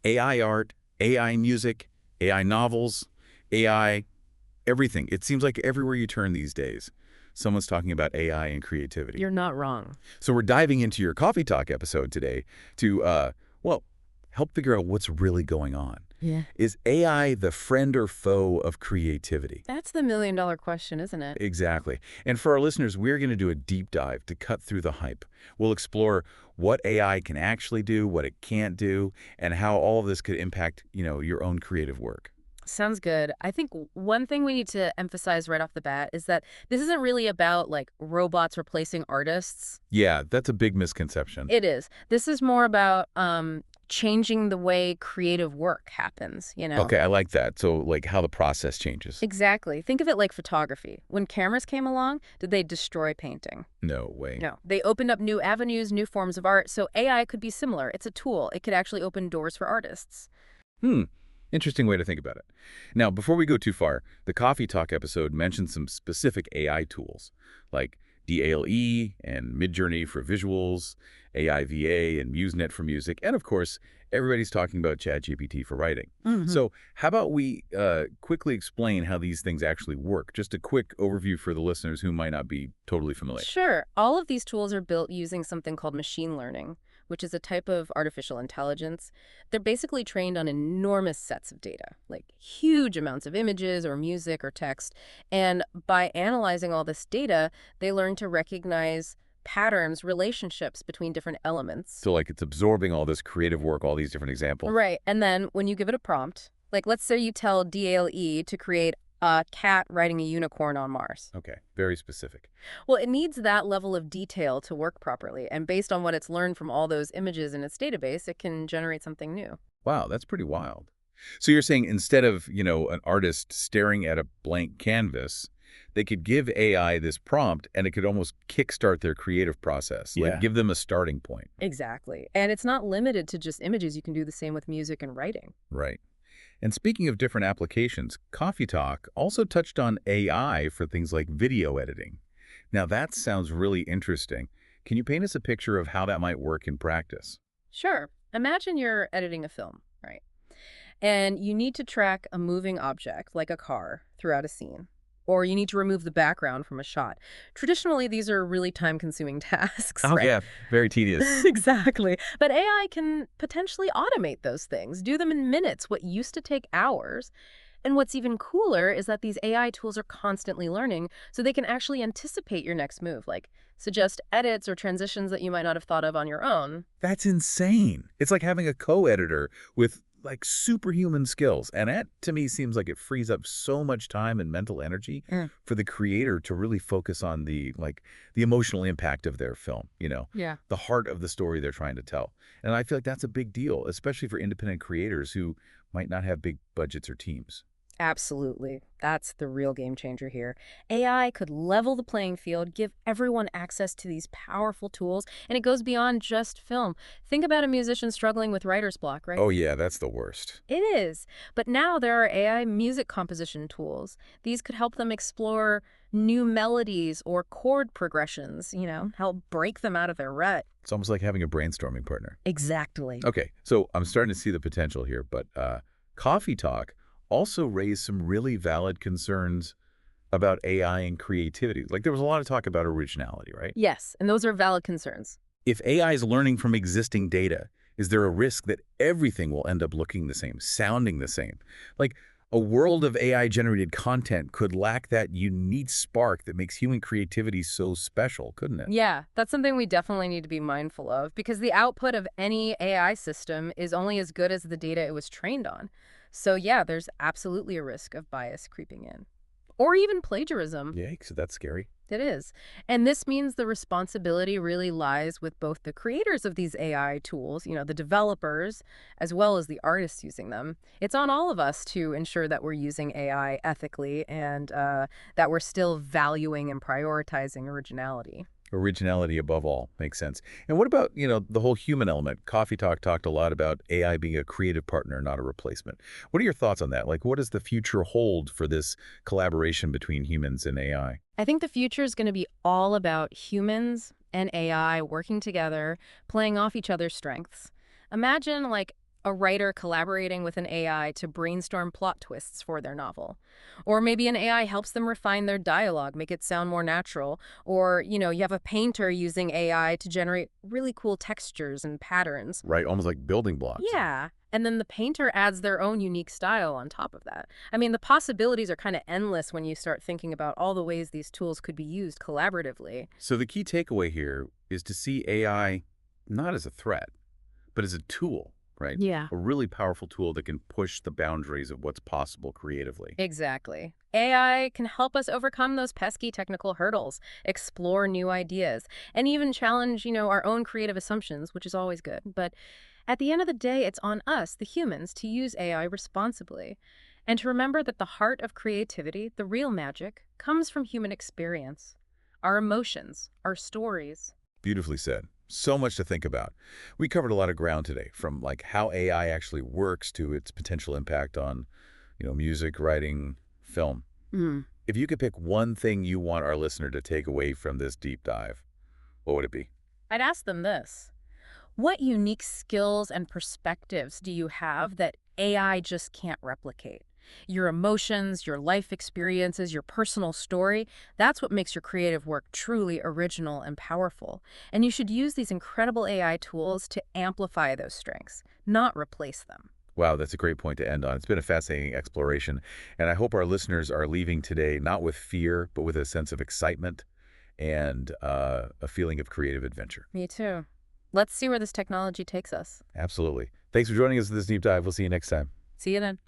AI art, AI music, AI novels, AI everything. It seems like everywhere you turn these days, someone's talking about AI and creativity. You're not wrong. So we're diving into your Coffee Talk episode today to, well, help figure out what's really going on. Yeah. Is AI the friend or foe of creativity? That's the million-dollar question, isn't it? Exactly. And for our listeners, we're going to do a deep dive to cut through the hype. We'll explore what AI can actually do, what it can't do, and how all of this could impact, your own creative work. Sounds good. I think one thing we need to emphasize right off the bat is that this isn't really about like robots replacing artists. Yeah, that's a big misconception. It is. This is more about changing the way creative work happens. Okay, I like that. So, like, how the process changes. Exactly. Think of it like photography. When cameras came along, did they destroy painting? No way. No. They opened up new avenues, new forms of art. So AI could be similar. It's a tool. It could actually open doors for artists. Hmm. Interesting way to think about it. Now, before we go too far, the Coffee Talk episode mentioned some specific AI tools, like DALE and Midjourney for visuals, AIVA and MuseNet for music, and of course, everybody's talking about ChatGPT for writing. So how about we quickly explain how these things actually work? Just a quick overview for the listeners who might not be totally familiar. Sure. All of these tools are built using something called machine learning, which is a type of artificial intelligence. They're basically trained on enormous sets of data, like huge amounts of images or music or text. And by analyzing all this data, they learn to recognize patterns, relationships between different elements. So like it's absorbing all this creative work, all these different examples. Right. And then when you give it a prompt, like let's say you tell DALE to create a cat riding a unicorn on Mars. Okay, very specific. Well, it needs that level of detail to work properly. And based on what it's learned from all those images in its database, it can generate something new. Wow, that's pretty wild. So you're saying instead of, an artist staring at a blank canvas, they could give AI this prompt and it could almost kickstart their creative process, Yeah. like give them a starting point. Exactly. And it's not limited to just images. You can do the same with music and writing. Right. And speaking of different applications, Coffee Talk also touched on AI for things like video editing. Now that sounds really interesting. Can you paint us a picture of how that might work in practice? Sure. Imagine you're editing a film, right? And you need to track a moving object, like a car, throughout a scene. Or you need to remove the background from a shot. Traditionally, these are really time-consuming tasks, right? Yeah, very tedious. Exactly. But AI can potentially automate those things, do them in minutes, what used to take hours. And what's even cooler is that these AI tools are constantly learning, so they can actually anticipate your next move, like suggest edits or transitions that you might not have thought of on your own. That's insane. It's like having a co-editor with like superhuman skills. And that to me seems like it frees up so much time and mental energy for the creator to really focus on the emotional impact of their film, Yeah. the heart of the story they're trying to tell. And I feel like that's a big deal, especially for independent creators who might not have big budgets or teams. Absolutely. That's the real game changer here. AI could level the playing field, give everyone access to these powerful tools, and it goes beyond just film. Think about a musician struggling with writer's block, right? Oh yeah, that's the worst. It is. But now there are AI music composition tools. These could help them explore new melodies or chord progressions, help break them out of their rut. It's almost like having a brainstorming partner. Exactly. Okay, so I'm starting to see the potential here, but Coffee Talk also raised some really valid concerns about AI and creativity. Like there was a lot of talk about originality, right? Yes, and those are valid concerns. If AI is learning from existing data, is there a risk that everything will end up looking the same, sounding the same? Like a world of AI-generated content could lack that unique spark that makes human creativity so special, couldn't it? Yeah, that's something we definitely need to be mindful of because the output of any AI system is only as good as the data it was trained on. So yeah, there's absolutely a risk of bias creeping in. Or even plagiarism. Yikes, that's scary. It is. And this means the responsibility really lies with both the creators of these AI tools, the developers, as well as the artists using them. It's on all of us to ensure that we're using AI ethically and that we're still valuing and prioritizing originality. Originality above all. Makes sense. And what about, the whole human element? Coffee Talk talked a lot about AI being a creative partner, not a replacement. What are your thoughts on that? Like, what does the future hold for this collaboration between humans and AI? I think the future is going to be all about humans and AI working together, playing off each other's strengths. Imagine, like, A writer collaborating with an AI to brainstorm plot twists for their novel. Or maybe an AI helps them refine their dialogue, make it sound more natural. Or, you have a painter using AI to generate really cool textures and patterns. Right, almost like building blocks. Yeah. And then the painter adds their own unique style on top of that. I mean, the possibilities are kind of endless when you start thinking about all the ways these tools could be used collaboratively. So the key takeaway here is to see AI not as a threat, but as a tool, right? Yeah. A really powerful tool that can push the boundaries of what's possible creatively. Exactly. AI can help us overcome those pesky technical hurdles, explore new ideas, and even challenge, our own creative assumptions, which is always good. But at the end of the day, it's on us, the humans, to use AI responsibly. And to remember that the heart of creativity, the real magic, comes from human experience, our emotions, our stories. Beautifully said. So much to think about. We covered a lot of ground today, from like how AI actually works to its potential impact on, music, writing, film. Mm. If you could pick one thing you want our listener to take away from this deep dive, what would it be? I'd ask them this. What unique skills and perspectives do you have that AI just can't replicate? Your emotions, your life experiences, your personal story, that's what makes your creative work truly original and powerful. And you should use these incredible AI tools to amplify those strengths, not replace them. Wow, that's a great point to end on. It's been a fascinating exploration, and I hope our listeners are leaving today not with fear, but with a sense of excitement and a feeling of creative adventure. Me too. Let's see where this technology takes us. Absolutely. Thanks for joining us for this deep dive. We'll see you next time. See you then.